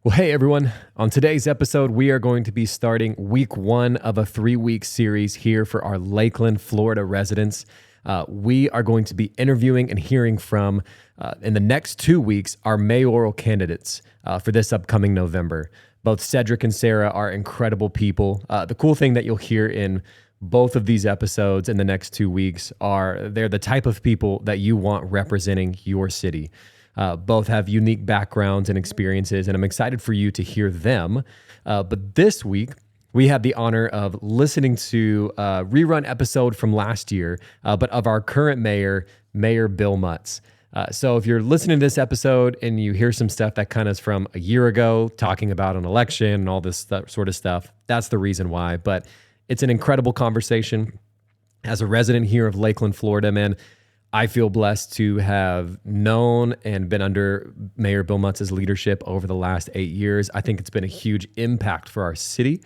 Well, hey everyone. On today's episode, we are going to be starting week 1 of a 3-week series here for our Lakeland, Florida residents. We are going to be interviewing and hearing from, in the next 2 weeks, our mayoral candidates for this upcoming November. Both Cedric and Sarah are incredible people. The cool thing that you'll hear in both of these episodes in the next 2 weeks are they're the type of people that you want representing your city. Both have unique backgrounds and experiences, and I'm excited for you to hear them. But this week, we had the honor of listening to a rerun episode from last year, but of our current mayor, Mayor Bill Mutz. So if you're listening to this episode and you hear some stuff that kind of is from a year ago, talking about an election and all this sort of stuff, that's the reason why. But it's an incredible conversation. As a resident here of Lakeland, Florida, man, I feel blessed to have known and been under Mayor Bill Mutz's leadership over the last 8 years. I think it's been a huge impact for our city.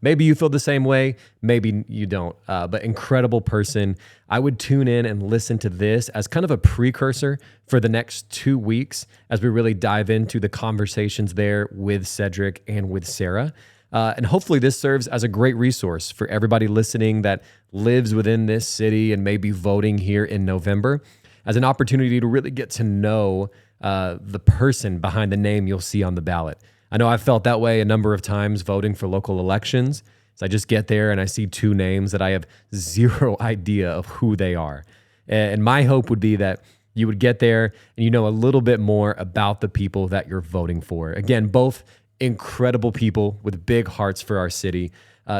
Maybe you feel the same way, maybe you don't, but incredible person. I would tune in and listen to this as kind of a precursor for the next 2 weeks as we really dive into the conversations there with Cedric and with Sarah. And hopefully this serves as a great resource for everybody listening that lives within this city and may be voting here in November, as an opportunity to really get to know the person behind the name you'll see on the ballot. I know I've felt that way a number of times voting for local elections. So I just get there and I see 2 names that I have zero idea of who they are. And my hope would be that you would get there and you know a little bit more about the people that you're voting for. Again, both incredible people with big hearts for our city.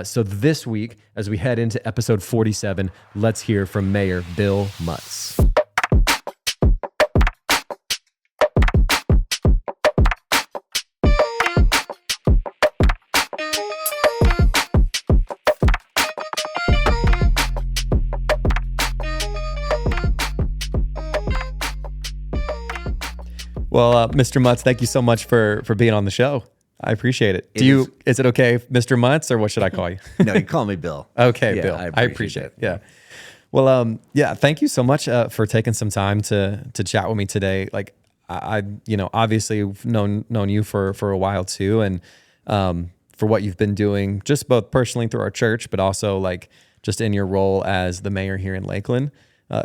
So this week, as we head into episode 47, let's hear from Mayor Bill Mutz. Well, Mr. Mutz, thank you so much for being on the show. I appreciate it. Is it okay, Mr. Mutz, or what should I call you? No, you call me Bill. Okay, yeah, Bill. I appreciate it. Yeah. Well, thank you so much for taking some time to chat with me today. Like I obviously known you for a while too, and for what you've been doing, just both personally through our church, but also like just in your role as the mayor here in Lakeland.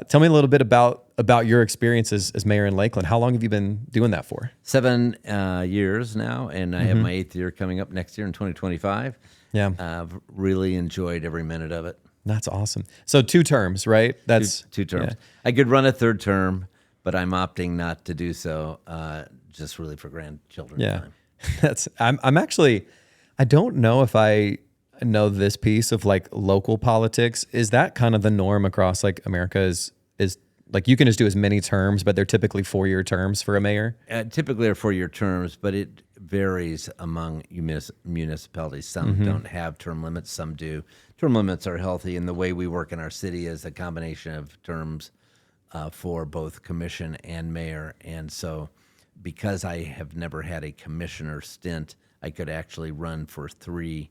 Tell me a little bit about your experiences as mayor in Lakeland. How long have you been doing that for? 7 years now, and I have my 8th year coming up next year in 2025. Yeah. I've really enjoyed every minute of it. That's awesome. So 2 terms, right? That's two terms. Yeah. I could run a 3rd term, but I'm opting not to do so, just really for grandchildren time. I'm actually, I don't know if I know this piece of like local politics. Is that kind of the norm across like America? Is like you can just do as many terms, but they're typically 4-year terms for a mayor? Typically are 4-year terms, but it varies among municipalities. Some don't have term limits, some do. Term limits are healthy, and the way we work in our city is a combination of terms for both commission and mayor. And so because I have never had a commissioner stint, I could actually run for 3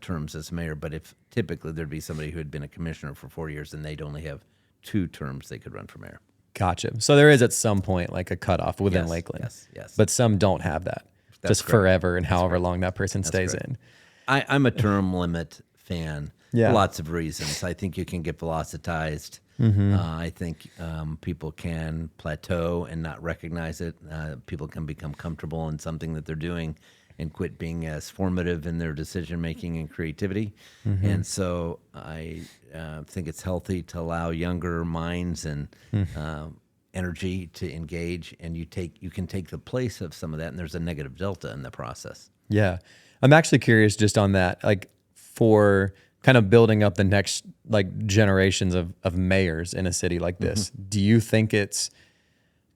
terms as mayor. But if typically there'd be somebody who had been a commissioner for 4 years and they'd only have 2 terms they could run for mayor. Gotcha. So there is at some point like a cutoff within Lakeland. Yes. But some don't have that. That's just correct. forever and however long that person stays correct. in. I'm a term limit fan Yeah. for lots of reasons. I think you can get velocitized. I think people can plateau and not recognize it. People can become comfortable in something that they're doing and quit being as formative in their decision-making and creativity. And so I think it's healthy to allow younger minds and energy to engage, and you can take the place of some of that, and there's a negative delta in the process. Yeah. I'm actually curious just on that, like for kind of building up the next like generations of mayors in a city like this. Do you think it's,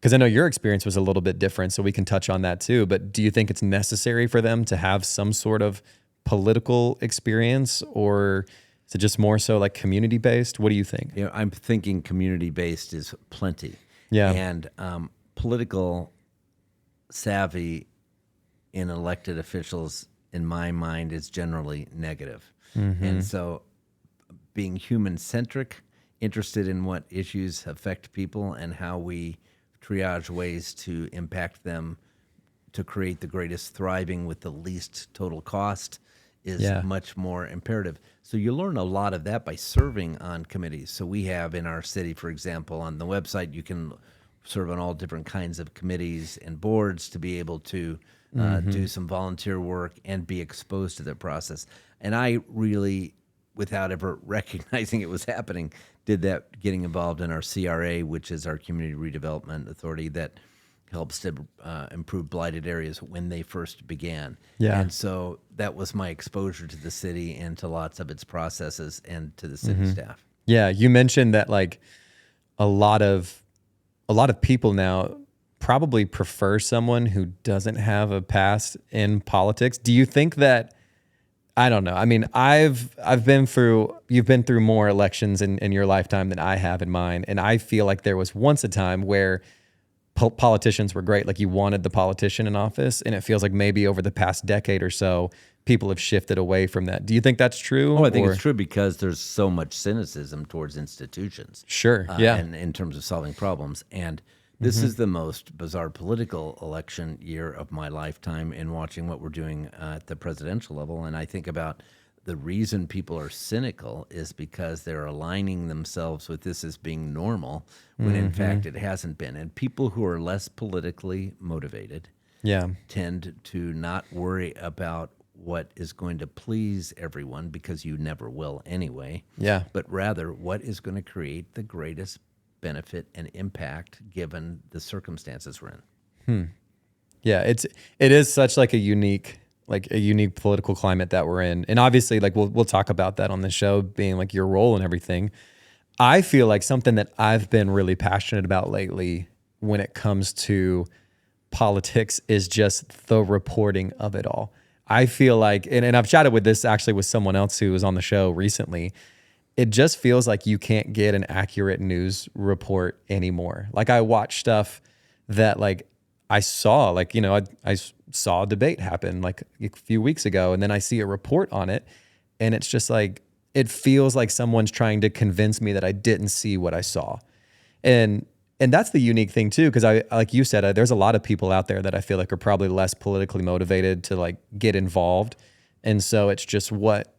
because I know your experience was a little bit different, so we can touch on that too, but do you think it's necessary for them to have some sort of political experience, or is it just more so like community-based? What do you think? I'm thinking community-based is plenty. Yeah. And political savvy in elected officials, in my mind, is generally negative. And so being human-centric, interested in what issues affect people and how we triage ways to impact them to create the greatest thriving with the least total cost is much more imperative. So you learn a lot of that by serving on committees. So we have in our city, for example, on the website, you can serve on all different kinds of committees and boards to be able to do some volunteer work and be exposed to the process. And I really, without ever recognizing it was happening, did that getting involved in our CRA, which is our Community Redevelopment Authority that helps to improve blighted areas when they first began. Yeah. And so that was my exposure to the city and to lots of its processes and to the city staff. Yeah, you mentioned that like a lot of people now probably prefer someone who doesn't have a past in politics. Do you think that, I don't know. I mean, you've been through more elections in your lifetime than I have in mine. And I feel like there was once a time where politicians were great. Like you wanted the politician in office, and it feels like maybe over the past decade or so, people have shifted away from that. Do you think that's true? Oh, I think it's true because there's so much cynicism towards institutions. Sure. Yeah. And in terms of solving problems. And this is the most bizarre political election year of my lifetime in watching what we're doing at the presidential level. And I think about the reason people are cynical is because they're aligning themselves with this as being normal when in fact it hasn't been. And people who are less politically motivated tend to not worry about what is going to please everyone, because you never will anyway. Yeah. But rather what is going to create the greatest benefit and impact given the circumstances we're in. Yeah, it is such like a unique political climate that we're in. And obviously like we'll talk about that on the show, being like your role and everything. I feel like something that I've been really passionate about lately when it comes to politics is just the reporting of it all. I feel like, and I've chatted with this actually with someone else who was on the show recently, it just feels like you can't get an accurate news report anymore. Like I watch stuff that like I saw, like, you know, I saw a debate happen like a few weeks ago, and then I see a report on it, and it's just like, it feels like someone's trying to convince me that I didn't see what I saw. And that's the unique thing too, because I, like you said, there's a lot of people out there that I feel like are probably less politically motivated to like get involved. And so it's just what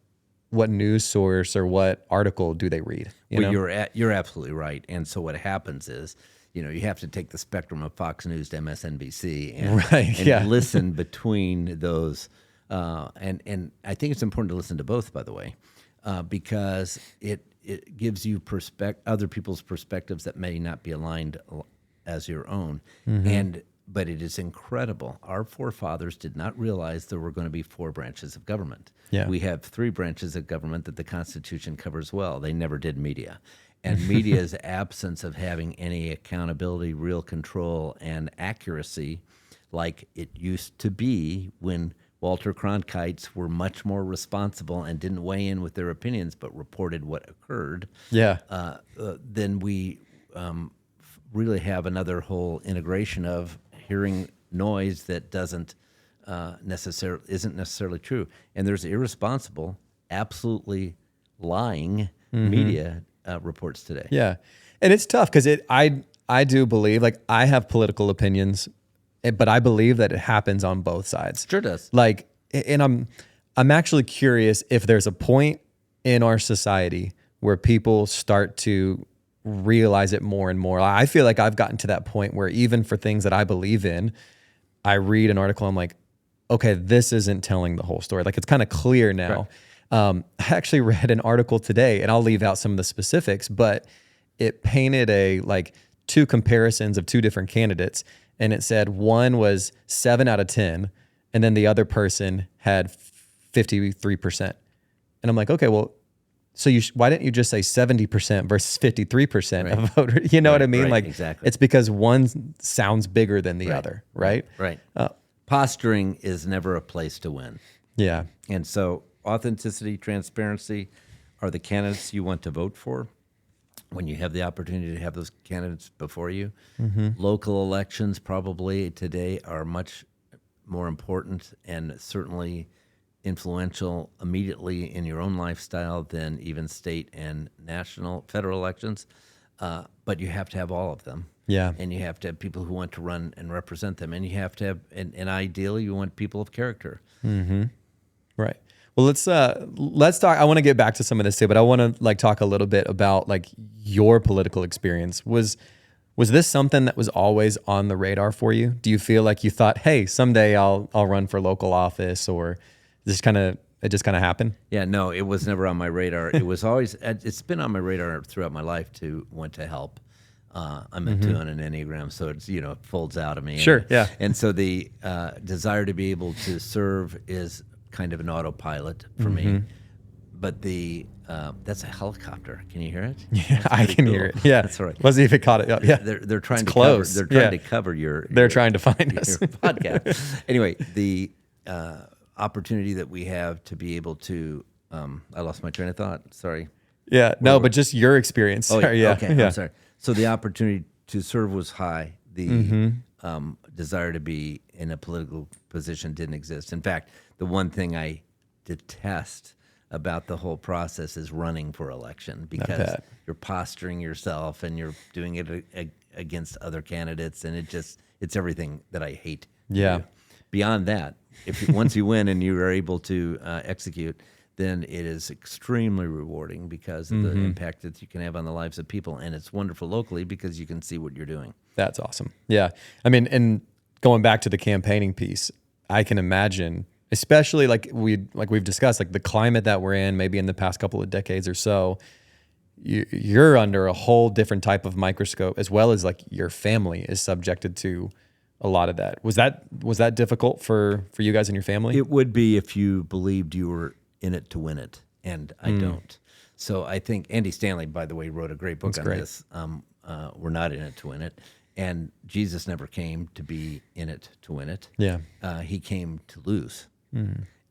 news source or what article do they read? You're absolutely right. And so what happens is, you know, you have to take the spectrum of Fox News to MSNBC and listen between those. And I think it's important to listen to both, by the way, because it gives you other people's perspectives that may not be aligned as your own. But it is incredible. Our forefathers did not realize there were going to be 4 branches of government. Yeah. We have 3 branches of government that the Constitution covers well. They never did media. And media's absence of having any accountability, real control, and accuracy like it used to be when Walter Cronkites were much more responsible and didn't weigh in with their opinions but reported what occurred. Yeah. Then we really have another whole integration of hearing noise that isn't necessarily true. And there's irresponsible, absolutely lying media reports today. Yeah. And it's tough because I do believe, like, I have political opinions, but I believe that it happens on both sides. Sure does. Like, and I'm actually curious if there's a point in our society where people start to realize it more and more. I feel like I've gotten to that point where even for things that I believe in, I read an article, I'm like, okay, this isn't telling the whole story. Like, it's kind of clear now. Right. I actually read an article today, and I'll leave out some of the specifics, but it painted 2 comparisons of 2 different candidates. And it said one was 7 out of 10, and then the other person had 53%. And I'm like, okay, well, so why didn't you just say 70% versus 53% of voters? You know what I mean? Right, like, exactly. It's because one sounds bigger than the other, right? Right. Posturing is never a place to win. Yeah. And so authenticity, transparency are the candidates you want to vote for when you have the opportunity to have those candidates before you. Local elections probably today are much more important and certainly influential immediately in your own lifestyle than even state and federal elections. But you have to have all of them. Yeah. And you have to have people who want to run and represent them. And you have to have, and ideally, you want people of character. Right. Well, let's talk. I want to get back to some of this too, but I want to talk a little bit about your political experience. Was this something that was always on the radar for you? Do you feel like you thought, hey, someday I'll run for local office, or it just kind of happened? Yeah, no, it was never on my radar. It was always, it's been on my radar throughout my life to want to help. I'm a 2 on an Enneagram, so it's, it folds out of me. Sure, yeah. And so the desire to be able to serve is kind of an autopilot for me. But that's a helicopter. Can you hear it? Yeah, I can hear it. Yeah, that's right. Let's see if it caught it up. Yeah, they're trying it's to close. cover. They're trying to cover your. They're trying to find us. Your podcast. Anyway, the opportunity that we have to be able to. I lost my train of thought. Sorry. Yeah, no, but just your experience. Oh, Sorry, yeah. Okay, yeah. I'm sorry. So the opportunity to serve was high. The desire to be in a political position didn't exist. In fact, the one thing I detest about the whole process is running for election, because you're posturing yourself and you're doing it against other candidates, and it's everything that I hate. Yeah. Beyond that, once you win and you are able to execute, then it is extremely rewarding because of the impact that you can have on the lives of people, and it's wonderful locally because you can see what you're doing. That's awesome. Yeah, I mean, and going back to the campaigning piece, I can imagine, especially like we've discussed, the climate that we're in, maybe in the past couple of decades or so, you're under a whole different type of microscope, as well as your family is subjected to a lot of that. Was that difficult for you guys and your family? It would be if you believed you were in it to win it, and I don't. So I think Andy Stanley, by the way, wrote a great book on this. We're not in it to win it, and Jesus never came to be in it to win it. Yeah, he came to lose.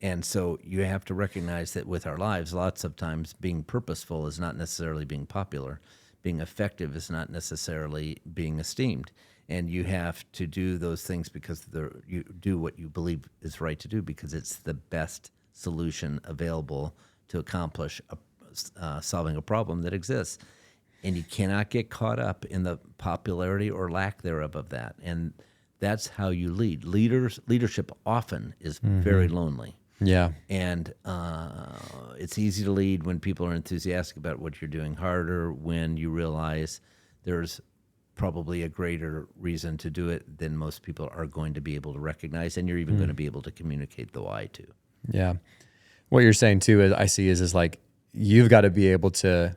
And so you have to recognize that with our lives, lots of times being purposeful is not necessarily being popular. Being effective is not necessarily being esteemed. And you have to do those things because you do what you believe is right to do, because it's the best solution available to accomplish solving a problem that exists. And you cannot get caught up in the popularity or lack thereof of that. And that's how you lead. Leadership often is very lonely. Yeah. And it's easy to lead when people are enthusiastic about what you're doing, harder when you realize there's probably a greater reason to do it than most people are going to be able to recognize, and you're even going to be able to communicate the why to. Yeah. What you're saying too, is you've got to be able to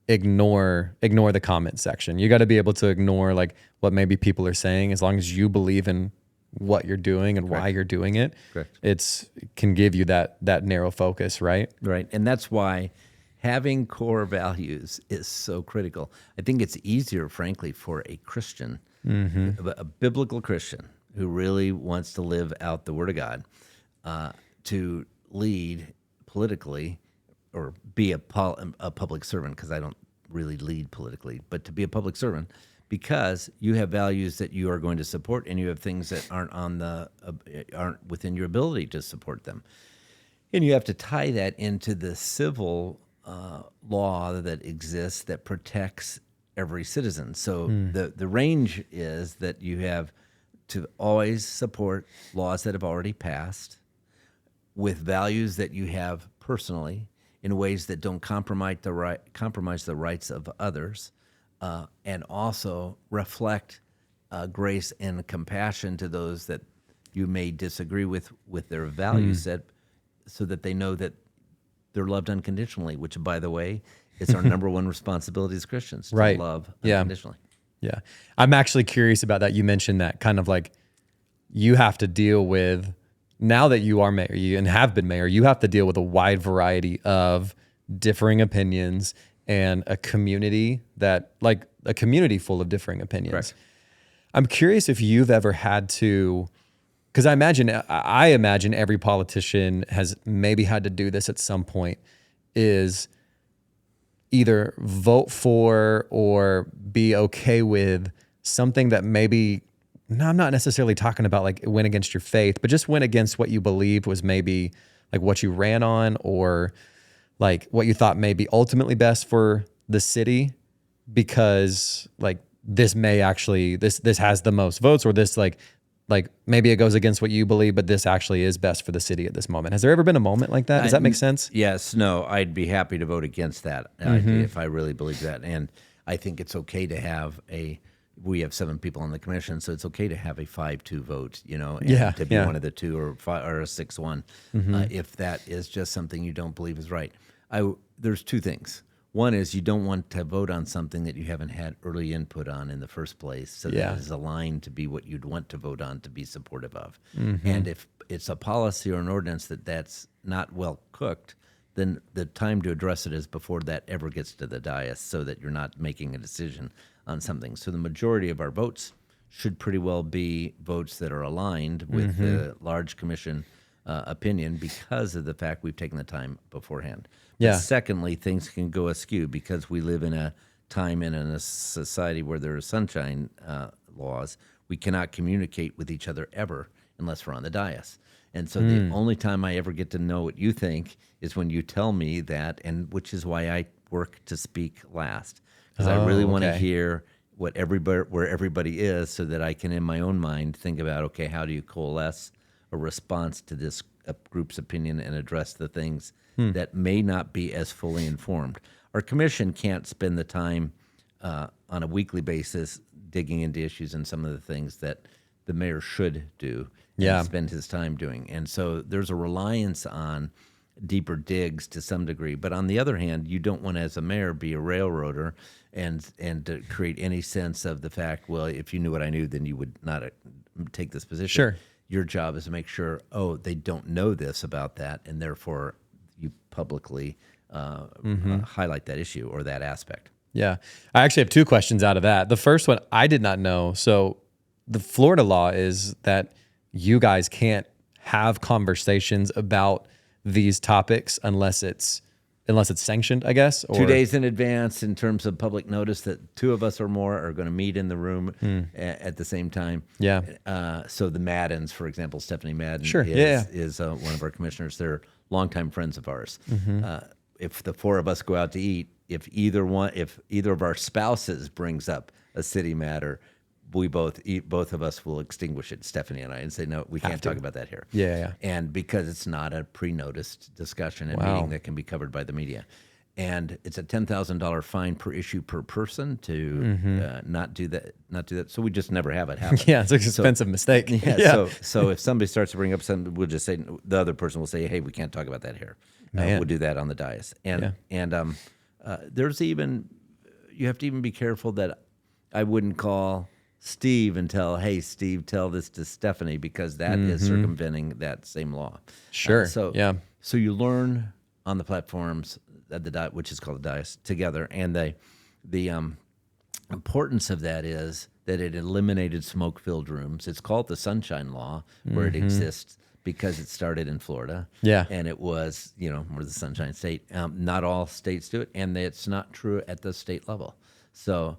ignore the comment section. You got to be able to ignore what maybe people are saying, as long as you believe in what you're doing and why you're doing it. Correct. It can give you that narrow focus, right? Right. And that's why having core values is so critical. I think it's easier, frankly, for a Christian, a biblical Christian who really wants to live out the Word of God, to lead politically or be a public servant, because I don't really lead politically, but to be a public servant, because you have values that you are going to support, and you have things that aren't within your ability to support them, and you have to tie that into the civil law that exists that protects every citizen. So the range is that you have to always support laws that have already passed, with values that you have personally, in ways that don't compromise the rights of others, and also reflect grace and compassion to those that you may disagree with their value set, so that they know that they're loved unconditionally, which, by the way, is our number one responsibility as Christians, to love unconditionally. Yeah. I'm actually curious about that. You mentioned that kind of you have to deal with, now that you are mayor and have been mayor, you have to deal with a wide variety of differing opinions and a community a community full of differing opinions. Correct. I'm curious if you've ever had to, because I imagine every politician has maybe had to do this at some point, is either vote for or be okay with something that maybe, no, I'm not necessarily talking about it went against your faith, but just went against what you believed was maybe what you ran on, or what you thought may be ultimately best for the city. because like this may actually this has the most votes, or this like maybe it goes against what you believe, but this actually is best for the city at this moment. Has there ever been a moment like that? Does that make sense? Yes, no, I'd be happy to vote against that idea if I really believe that. And I think it's okay to have we have 7 people on the commission, so it's okay to have a 5-2 vote, and to be one of the 2 or a 6-1, if that is just something you don't believe is right. There's 2 things. One is you don't want to vote on something that you haven't had early input on in the first place, so that is aligned to be what you'd want to vote on to be supportive of. And if it's a policy or an ordinance that's not well cooked, then the time to address it is before that ever gets to the dais, so that you're not making a decision on something. So the majority of our votes should pretty well be votes that are aligned with the large commission opinion, because of the fact we've taken the time beforehand. But secondly, things can go askew because we live in a time and in a society where there are sunshine laws. We cannot communicate with each other ever unless we're on the dais. And so the only time I ever get to know what you think is when you tell me that, and which is why I work to speak last, because I really want to hear where everybody is, so that I can, in my own mind, think about, okay, how do you coalesce a response to this group's opinion and address the things that may not be as fully informed. Our commission can't spend the time on a weekly basis digging into issues and some of the things that the mayor should do and spend his time doing. And so there's a reliance on deeper digs to some degree. But on the other hand, you don't want, as a mayor, be a railroader and to create any sense of the fact, well, if you knew what I knew, then you would not take this position. Sure. Your job is to make sure, they don't know this about that, and therefore you publicly highlight that issue or that aspect. Yeah. I actually have 2 questions out of that. The first one, I did not know. So the Florida law is that you guys can't have conversations about these topics unless it's sanctioned, I guess. Or 2 days in advance, in terms of public notice that 2 of us or more are going to meet in the room at the same time. Yeah. So the Maddens, for example, Stephanie Madden is one of our commissioners. They're longtime friends of ours. If the 4 of us go out to eat, if either of our spouses brings up a city matter, both of us will extinguish it, Stephanie and I, and say, no, we can't talk about that here. Yeah. And because it's not a pre-noticed discussion and meeting that can be covered by the media. And it's a $10,000 fine per issue per person to not do that. So we just never have it happen. Yeah, it's an expensive mistake. So if somebody starts to bring up something, we'll just say, the other person will say, hey, we can't talk about that here. We'll do that on the dais. And there's even, you have to even be careful that I wouldn't call Steve and tell, hey, Steve, tell this to Stephanie, because that is circumventing that same law. Sure. So you learn on the platforms at which is called the dais together, and the importance of that is that it eliminated smoke-filled rooms. It's called the Sunshine Law, where it exists because it started in Florida. Yeah. And it was, we're the Sunshine State. Not all states do it, and it's not true at the state level. So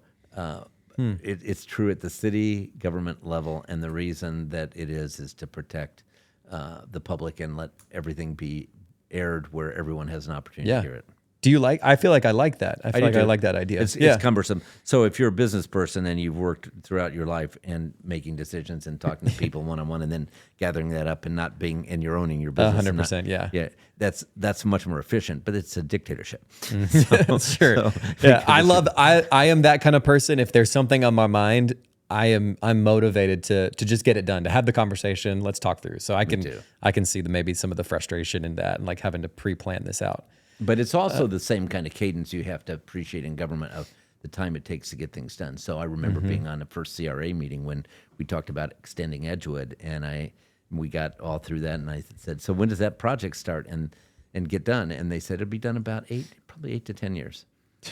it's true at the city government level, and the reason that it is to protect the public and let everything be aired where everyone has an opportunity to hear it. I feel like I like that. I like that idea. It's cumbersome. So if you're a business person and you've worked throughout your life and making decisions and talking to people one-on-one and then gathering that up and not being, and you're owning your business. 100%, Yeah, that's much more efficient, but it's a dictatorship. Sure. I am that kind of person. If there's something on my mind, I'm motivated to just get it done, to have the conversation. Let's talk through. So I can see maybe some of the frustration in that and like having to pre-plan this out. But it's also the same kind of cadence you have to appreciate in government of the time it takes to get things done. So I remember being on the first CRA meeting when we talked about extending Edgewood, and we got all through that, and I said, so when does that project start and get done? And they said it'd be done about probably 8 to 10 years.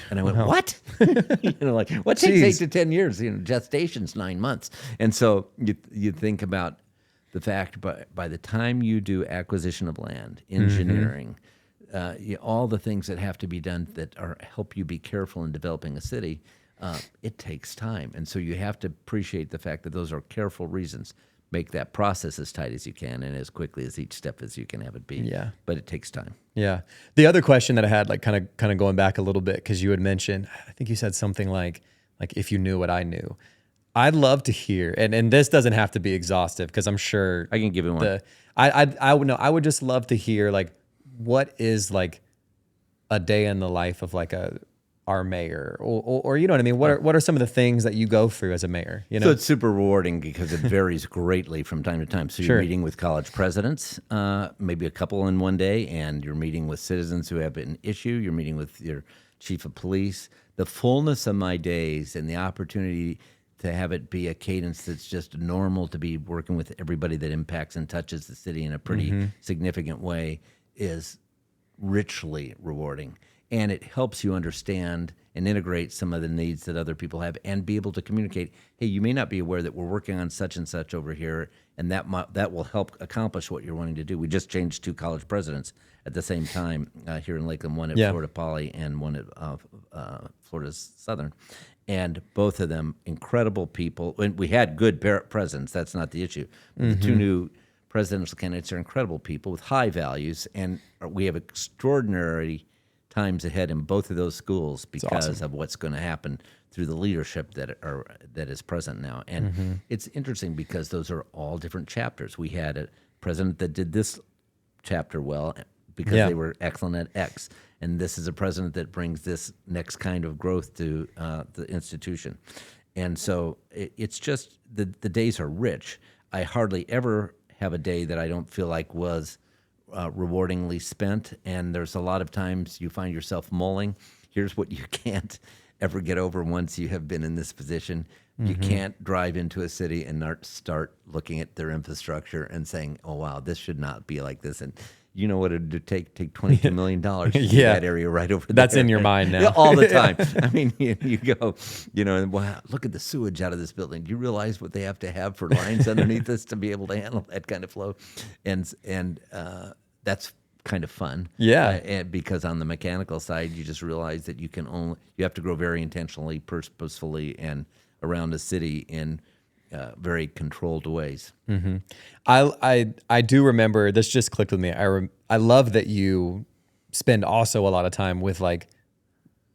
And I went, what? What takes 8 to 10 years? Gestation's 9 months. And so you think about the fact, by the time you do acquisition of land, engineering, all the things that have to be done that help you be careful in developing a city, it takes time. And so you have to appreciate the fact that those are careful reasons. make that process as tight as you can and as quickly as each step as you can have it be. Yeah. But it takes time. Yeah. The other question that I had, like kind of going back a little bit, because you had mentioned, I think you said something like if you knew what I knew. I'd love to hear, and this doesn't have to be exhaustive, because I'm sure I can give you one. I would just love to hear, like, what is like a day in the life of like our mayor, or you know what I mean? What are some of the things that you go through as a mayor? You know, So it's super rewarding because it varies greatly from time to time. So Sure. you're meeting with college presidents, maybe a couple in one day, and you're meeting with citizens who have an issue. You're meeting with your chief of police. The fullness of my days and the opportunity to have it be a cadence that's just normal, to be working with everybody that impacts and touches the city in a pretty significant way, is richly rewarding. And it helps you understand and integrate some of the needs that other people have, and be able to communicate, hey, you may not be aware that we're working on such and such over here, and that will help accomplish what you're wanting to do. We just changed 2 college presidents at the same time here in Lakeland, one at Florida Poly and one at Florida Southern. And both of them incredible people. And we had good presidents. That's not the issue. The 2 new presidential candidates are incredible people with high values, and we have extraordinary times ahead in both of those schools because of what's going to happen through the leadership that is present now. And it's interesting because those are all different chapters. We had a president that did this chapter well because they were excellent at X, and this is a president that brings this next kind of growth to the institution. And so it's just the days are rich. I hardly ever have a day that I don't feel like was rewardingly spent, and there's a lot of times you find yourself mulling. Here's what you can't ever get over once you have been in this position. You can't drive into a city and start looking at their infrastructure and saying, oh, wow, this should not be like this. And you know what it would take $22 million to do that area right over there. That's in your mind now. All the time. I mean, you go, and wow, look at the sewage out of this building. Do you realize what they have to have for lines underneath this to be able to handle that kind of flow? And that's kind of fun. Yeah. And because on the mechanical side, you just realize that you have to grow very intentionally, purposefully, and around the city in very controlled ways. I do remember, this just clicked with me. I love that you spend also a lot of time with like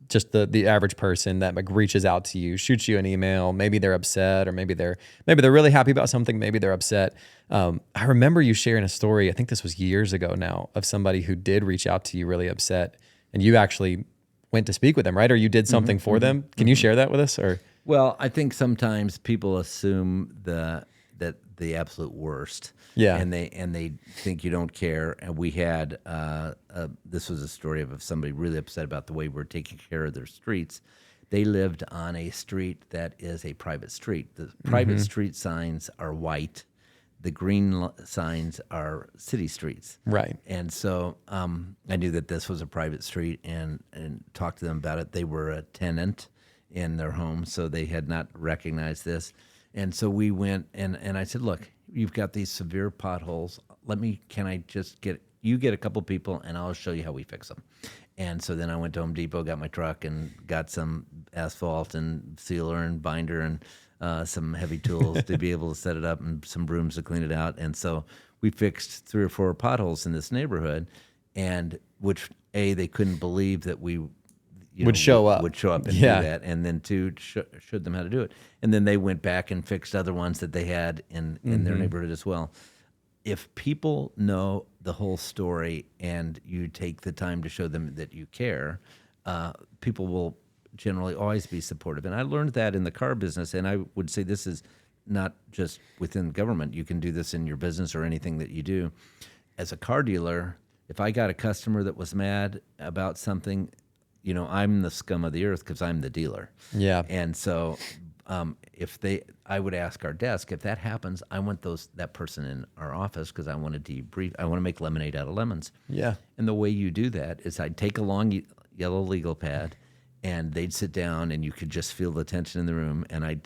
just the average person that like reaches out to you, shoots you an email. Maybe they're upset, or maybe they're really happy about something. Maybe they're upset. I remember you sharing a story, I think this was years ago now, of somebody who did reach out to you really upset, and you actually went to speak with them, right? Or you did something for them. Can you share that with us? Or Well, I think sometimes people assume that the absolute worst. Yeah. And they think you don't care. And we had this was a story of somebody really upset about the way we're taking care of their streets. They lived on a street that is a private street. The private street signs are white. The green signs are city streets. Right. And so I knew that this was a private street and talked to them about it. They were a tenant in their home, so they had not recognized this. And so we went, and I said, look, you've got these severe potholes. Can I just get a couple people, and I'll show you how we fix them. And so then I went to Home Depot, got my truck, and got some asphalt and sealer and binder and some heavy tools to be able to set it up, and some brooms to clean it out. And so we fixed 3 or 4 potholes in this neighborhood, and which they couldn't believe that we would show up and do that, and then 2 showed them how to do it, and then they went back and fixed other ones that they had in their neighborhood as well. If people know the whole story and you take the time to show them that you care, people will generally always be supportive. And I learned that in the car business, and I would say this is not just within government. You can do this in your business or anything that you do. As a car dealer, if I got a customer that was mad about something, I'm the scum of the earth because I'm the dealer. Yeah. And so I would ask our desk, if that happens, I want that person in our office because I want to debrief. I want to make lemonade out of lemons. Yeah. And the way you do that is I'd take a long yellow legal pad, and they'd sit down, and you could just feel the tension in the room. And I'd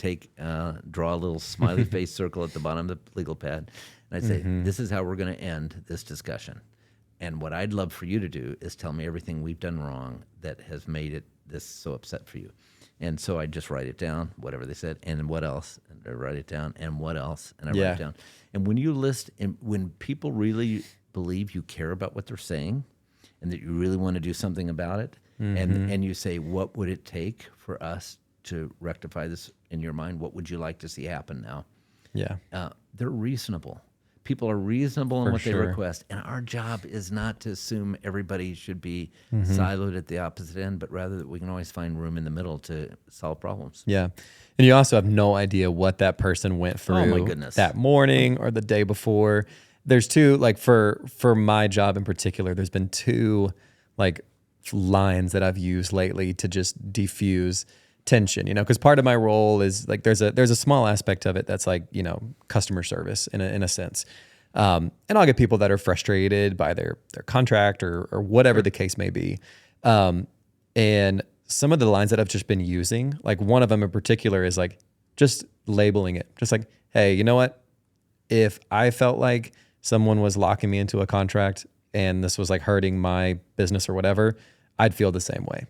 draw a little smiley face circle at the bottom of the legal pad, and I'd say, this is how we're going to end this discussion. And what I'd love for you to do is tell me everything we've done wrong that has made it this so upset for you? And so I just write it down, whatever they said, and what else? And I write it down, and what else? And I write it down. And when you list, and when people really believe you care about what they're saying, and that you really want to do something about it, and you say, what would it take for us to rectify this in your mind? What would you like to see happen now? Yeah. They're reasonable. People are reasonable in what they request. And our job is not to assume everybody should be siloed at the opposite end, but rather that we can always find room in the middle to solve problems. Yeah. And you also have no idea what that person went through that morning or the day before. There's two, like for my job in particular, there's been two like lines that I've used lately to just diffuse tension, because part of my role is like there's a small aspect of it that's like, customer service in a sense. And I'll get people that are frustrated by their contract or whatever the case may be. And some of the lines that I've just been using, like one of them in particular is like just labeling it, just like, hey, you know what? If I felt like someone was locking me into a contract and this was like hurting my business or whatever, I'd feel the same way.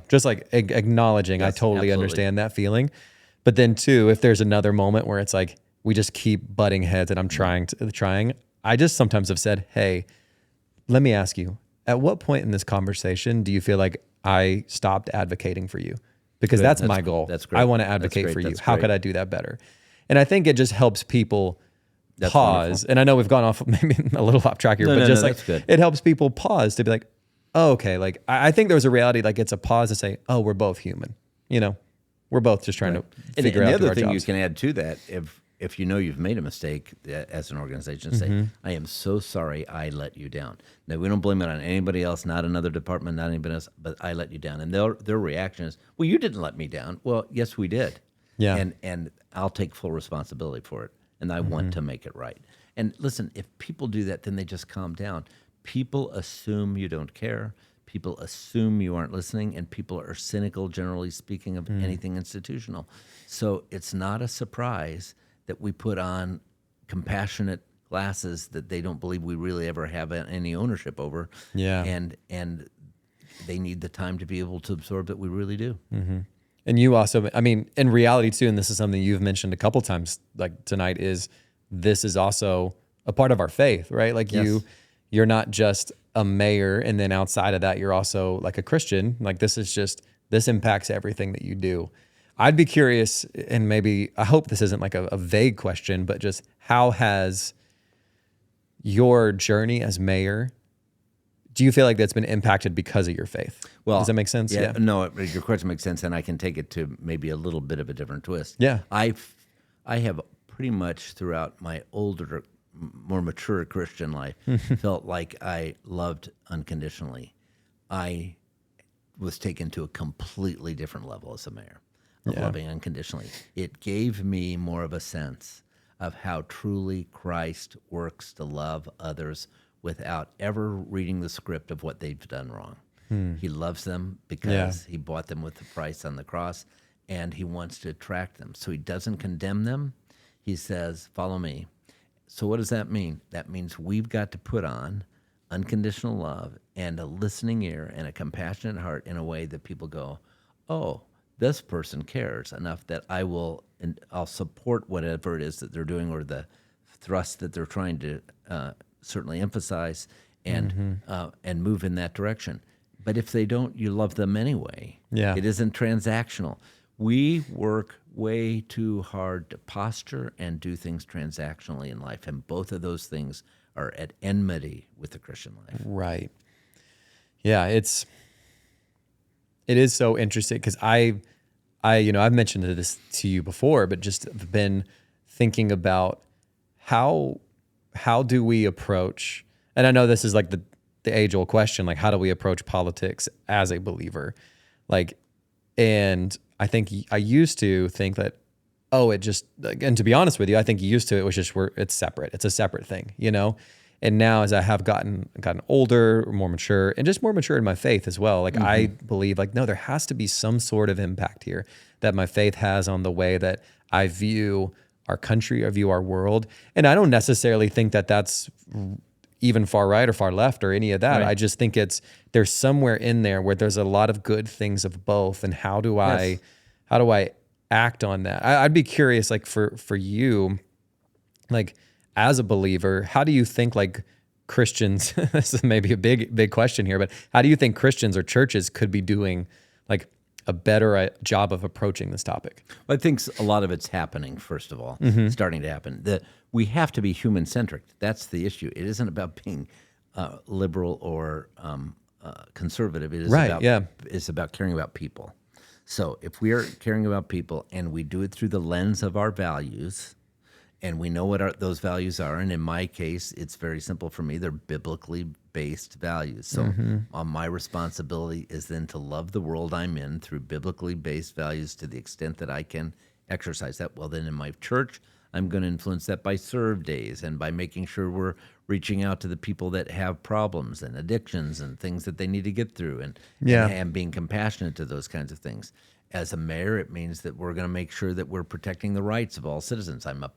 Just like acknowledging, yes, I totally understand that feeling. But then too, if there's another moment where it's like, we just keep butting heads and I'm trying, I just sometimes have said, hey, let me ask you, at what point in this conversation do you feel like I stopped advocating for you? Because that's my goal. That's great. I want to advocate for you. How could I do that better? And I think it just helps people pause. Wonderful. And I know we've gone off maybe a little off track here, but just like it helps people pause to be like, oh, okay. Like I think there's a reality, like it's a pause to say, oh, we're both human. We're both just trying to figure out. And the other thing jobs. you can add to that, if you've made a mistake as an organization, say, I am so sorry I let you down. Now, we don't blame it on anybody else, not another department, not anybody else, but I let you down. And their reaction is, well, you didn't let me down. Well, yes, we did. Yeah. And I'll take full responsibility for it. And I want to make it right. And listen, if people do that, then they just calm down. People assume you don't care. People assume you aren't listening, and people are cynical, generally speaking, of anything institutional. So it's not a surprise that we put on compassionate glasses that they don't believe we really ever have any ownership over. Yeah. And they need the time to be able to absorb that we really do. Mm-hmm. And you also, I mean, in reality too, and this is something you've mentioned a couple times like tonight, is this is also a part of our faith, right? Like yes. You're not just a mayor, and then outside of that, you're also like a Christian. Like this impacts everything that you do. I'd be curious, and maybe, I hope this isn't like a vague question, but just how has your journey as mayor, do you feel like that's been impacted because of your faith? Well, does that make sense? Yeah. No, your question makes sense, and I can take it to maybe a little bit of a different twist. Yeah. I have pretty much throughout my older, more mature Christian life felt like I loved unconditionally. I was taken to a completely different level as a mayor of loving unconditionally. It gave me more of a sense of how truly Christ works to love others without ever reading the script of what they've done wrong. He loves them because he bought them with the price on the cross, and he wants to attract them. So he doesn't condemn them. He says, follow me. So what does that mean? That means we've got to put on unconditional love and a listening ear and a compassionate heart in a way that people go, oh, this person cares enough that I'll support whatever it is that they're doing, or the thrust that they're trying to certainly emphasize and move in that direction. But if they don't, you love them anyway. Yeah. It isn't transactional. We work way too hard to posture and do things transactionally in life, and both of those things are at enmity with the Christian life. Right. Yeah, it is so interesting because I've mentioned this to you before, but just have been thinking about how do we approach, and I know this is like the age-old question, like how do we approach politics as a believer? Like, and I think I used to think that, and to be honest with you, I think used to it was just it's separate. It's a separate thing, And now as I have gotten older, more mature, and just more mature in my faith as well, like I believe like, no, there has to be some sort of impact here that my faith has on the way that I view our country, I view our world. And I don't necessarily think that that's even far right or far left or any of that. Right. I just think there's somewhere in there where there's a lot of good things of both. And how do I act on that? I'd be curious, like for you, like as a believer, how do you think like Christians, this is maybe a big question here, but how do you think Christians or churches could be doing like a better job of approaching this topic? Well, I think a lot of it's happening, first of all, starting to happen. We have to be human-centric. That's the issue. It isn't about being liberal or conservative. It is it's about caring about people. So if we are caring about people and we do it through the lens of our values, and we know what those values are, and in my case, it's very simple for me. They're biblically based values. So my responsibility is then to love the world I'm in through biblically based values to the extent that I can exercise that. Well, then in my church, I'm going to influence that by serve days and by making sure we're reaching out to the people that have problems and addictions and things that they need to get through and being compassionate to those kinds of things. As a mayor, it means that we're going to make sure that we're protecting the rights of all citizens. I'm a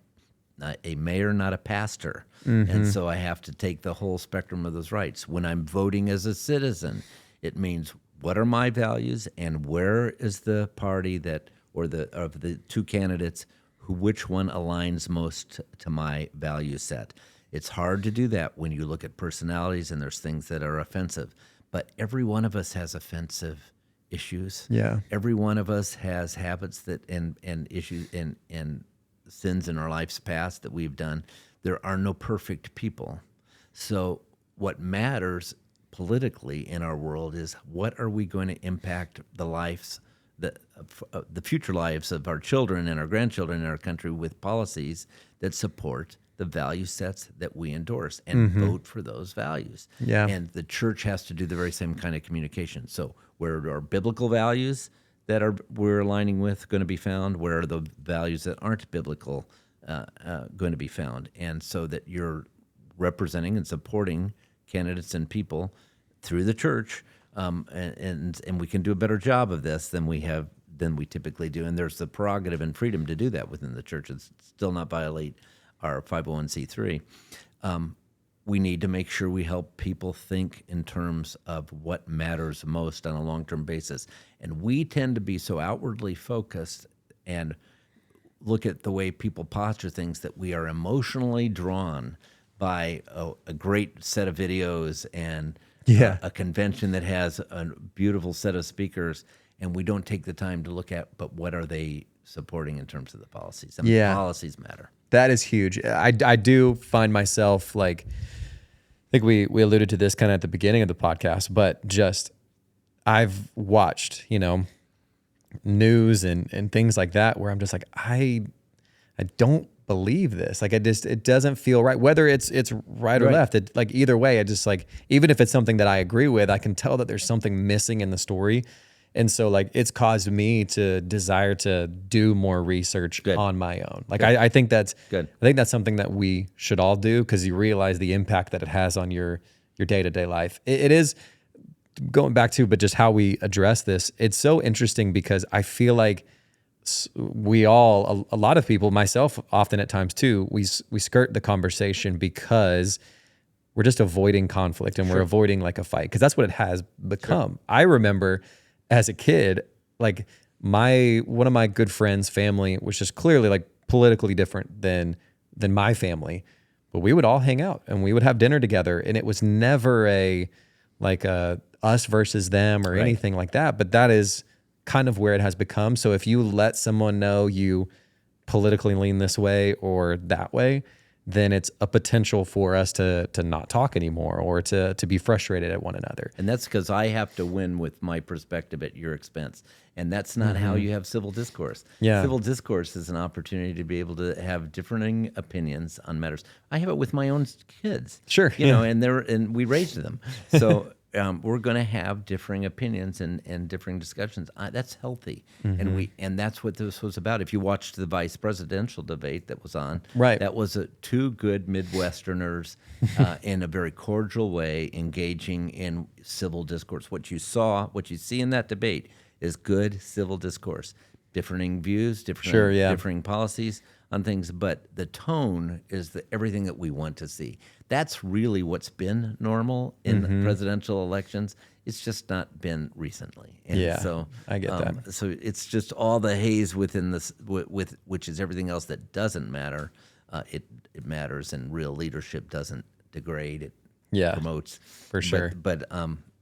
mayor, not a pastor. And so I have to take the whole spectrum of those rights. When I'm voting as a citizen, it means what are my values and where is the party of the two candidates, which one aligns most to my value set. It's hard to do that when you look at personalities and there's things that are offensive. But every one of us has offensive issues. Yeah. Every one of us has habits and issues and sins in our life's past that we've done. There are no perfect people. So what matters politically in our world is what are we going to impact the lives, the future lives of our children and our grandchildren in our country with policies that support the value sets that we endorse and vote for those values. Yeah. And the church has to do the very same kind of communication. So where are biblical values that we're aligning with going to be found? Where are the values that aren't biblical going to be found? And so that you're representing and supporting candidates and people through the church, and we can do a better job of this than we typically do. And there's the prerogative and freedom to do that within the church and still not violate our 501c3. We need to make sure we help people think in terms of what matters most on a long-term basis. And we tend to be so outwardly focused and look at the way people posture things that we are emotionally drawn by a great set of videos and a convention that has a beautiful set of speakers, and we don't take the time to look at, but what are they supporting in terms of the policies? I mean, policies matter. That is huge. I do find myself like, I think we alluded to this kind of at the beginning of the podcast, but just I've watched, news and things like that where I'm just like, I don't believe this. Like it doesn't feel right. Whether it's right or left, like either way, I just like, even if it's something that I agree with, I can tell that there's something missing in the story. And so like it's caused me to desire to do more research on my own. Like I think that's good. I think that's something that we should all do because you realize the impact that it has on your day-to-day life. It is going back to, but just how we address this. It's so interesting because I feel like we all, a lot of people, myself often at times too, we skirt the conversation because we're just avoiding conflict and we're avoiding like a fight because that's what it has become. Sure. I remember as a kid, like one of my good friends' family was just clearly like politically different than my family, but we would all hang out and we would have dinner together, and it was never a us versus them or anything like that. But that is kind of where it has become. So if you let someone know you politically lean this way or that way, then it's a potential for us to not talk anymore or to be frustrated at one another. And that's because I have to win with my perspective at your expense. And that's not how you have civil discourse. Yeah. Civil discourse is an opportunity to be able to have differing opinions on matters. I have it with my own kids. Sure. And we raised them. So we're going to have differing opinions and differing discussions. That's healthy, and that's what this was about. If you watched the vice presidential debate that was on, that was two good Midwesterners in a very cordial way engaging in civil discourse. What you see in that debate is good civil discourse, differing views, differing policies on things, but the tone is everything that we want to see. that's really what's been normal in the presidential elections. It's just not been recently. And so I get that. So it's just all the haze within this, with which is everything else that doesn't matter. It matters, and real leadership doesn't degrade. It promotes for sure. But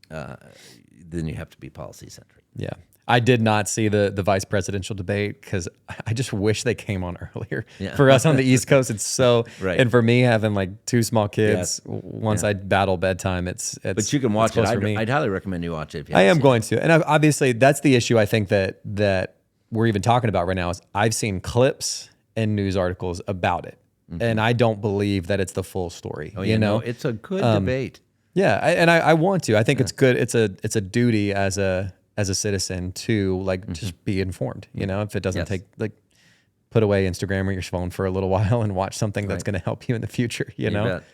then you have to be policy centric. Yeah. I did not see the vice presidential debate because I just wish they came on earlier. For us on the East Coast, it's so, and for me having like 2 small kids, once I battle bedtime, it's but you can watch it. for me. I'd highly recommend you watch it. If you I am going to. And obviously that's the issue I think that we're even talking about right now is I've seen clips and news articles about it. And I don't believe that it's the full story. You know, it's a good debate. Yeah. I want to. I think it's good. It's a duty as a citizen to like just be informed, you know, if it doesn't take like put away Instagram or your phone for a little while and watch something that's going to help you in the future, you know? Bet.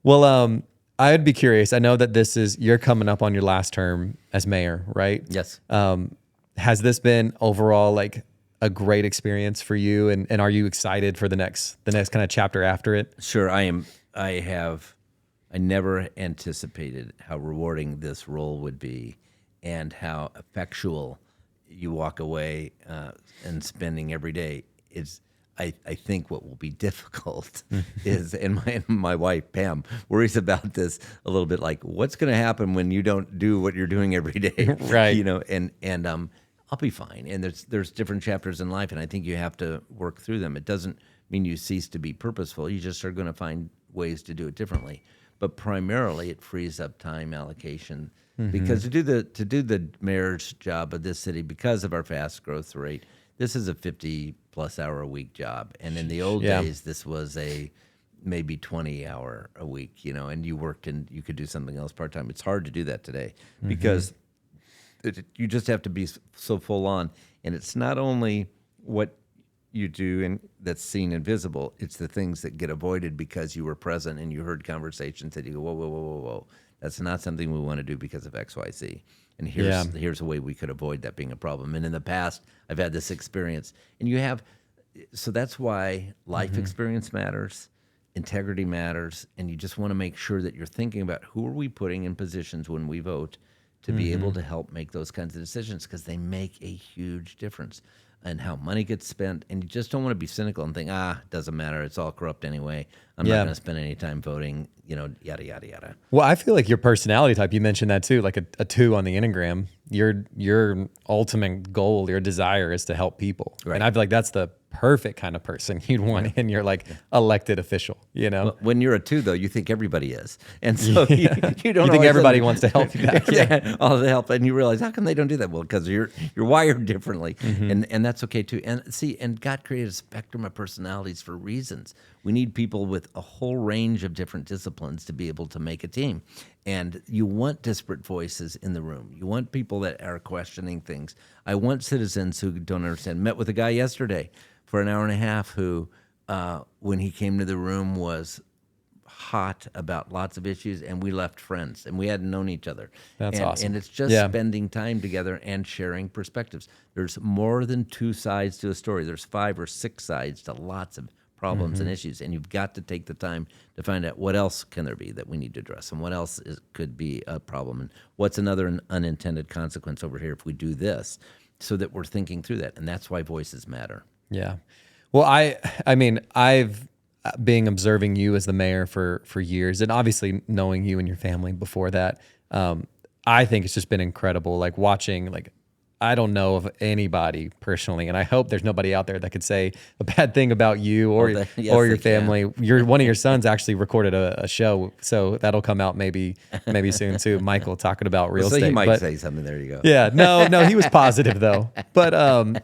Well, I'd be curious. I know that you're coming up on your last term as mayor, right? Yes. Has this been overall like a great experience for you? And are you excited for the next kind of chapter after it? Sure. I am. I never anticipated how rewarding this role would be, and how effectual you walk away and spending every day is. I think what will be difficult is, and my wife Pam worries about this a little bit, like what's going to happen when you don't do what you're doing every day, right? You know, and I'll be fine. And there's different chapters in life, and I think you have to work through them. It doesn't mean you cease to be purposeful. You just are going to find ways to do it differently. But primarily, it frees up time allocation. Because to do the mayor's job of this city, because of our fast growth rate, this is a 50+ hour a week job. And in the old days, this was a maybe 20 hour a week, you know, and you worked and you could do something else part time. It's hard to do that today because you just have to be so full on. And it's not only what you do and that's seen and visible, it's the things that get avoided because you were present and you heard conversations that you go, whoa, whoa, whoa, whoa, whoa. That's not something we want to do because of XYZ. And here's a way we could avoid that being a problem. And in the past, I've had this experience. And so that's why life experience matters, integrity matters, and you just want to make sure that you're thinking about who are we putting in positions when we vote to be able to help make those kinds of decisions, because they make a huge difference in how money gets spent. And you just don't want to be cynical and think, it doesn't matter, it's all corrupt anyway. I'm not going to spend any time voting, you know, yada, yada, yada. Well, I feel like your personality type, you mentioned that too, like a 2 on the Enneagram, your ultimate goal, your desire is to help people. Right. And I feel like that's the perfect kind of person you'd want in your like elected official, you know? Well, when you're a 2 though, you think everybody is. And so you don't think everybody wants to help you back. All the help. And you realize, how come they don't do that? Well, because you're wired differently. And that's okay too. And God created a spectrum of personalities for reasons. We need people with a whole range of different disciplines to be able to make a team. And you want disparate voices in the room. You want people that are questioning things. I want citizens who don't understand. Met with a guy yesterday for an hour and a half who, when he came to the room, was hot about lots of issues, and we left friends, and we hadn't known each other. That's awesome. And it's just spending time together and sharing perspectives. There's more than 2 sides to a story. There's 5 or 6 sides to lots of problems and issues, and you've got to take the time to find out what else can there be that we need to address, and what else could be a problem, and what's another unintended consequence over here if we do this, so that we're thinking through that. And that's why voices matter. Yeah. Well, I mean, I've been observing you as the mayor for years, and obviously knowing you and your family before that. I think it's just been incredible, like watching, like, I don't know of anybody personally, and I hope there's nobody out there that could say a bad thing about you or your family. One of your sons actually recorded a show, so that'll come out maybe soon too. Michael talking about real estate. So he might say something. There you go. Yeah, no, he was positive though. But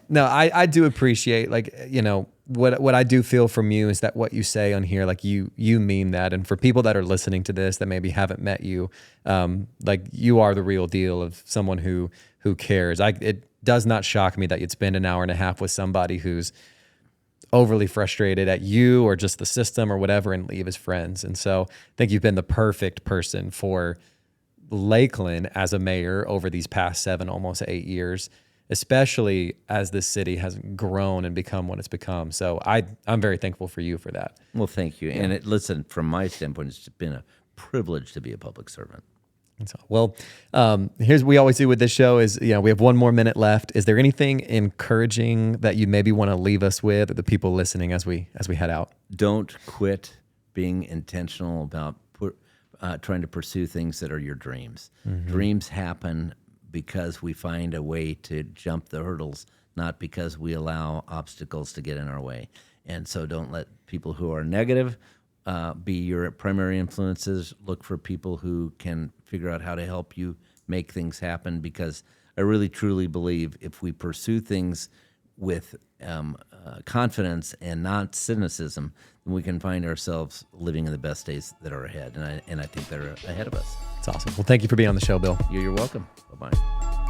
no, I do appreciate, like, you know, what I do feel from you is that what you say on here, like you mean that. And for people that are listening to this that maybe haven't met you, like you are the real deal of someone who cares. It does not shock me that you'd spend an hour and a half with somebody who's overly frustrated at you or just the system or whatever and leave as friends. And so I think you've been the perfect person for Lakeland as a mayor over these past 7, almost 8 years. especially as this city has grown and become what it's become. So I'm very thankful for you for that. Well, thank you. Yeah. And listen, from my standpoint, it's been a privilege to be a public servant. So, well, here's what we always do with this show is, we have one more minute left. Is there anything encouraging that you maybe want to leave us with, or the people listening as we head out? Don't quit being intentional about trying to pursue things that are your dreams. Mm-hmm. Dreams happen because we find a way to jump the hurdles, not because we allow obstacles to get in our way. And so don't let people who are negative be your primary influences. Look for people who can figure out how to help you make things happen, because I really truly believe if we pursue things with confidence and not cynicism, then we can find ourselves living in the best days that are ahead. And I think they're ahead of us. That's awesome. Well, thank you for being on the show, Bill. You're welcome. Bye-bye.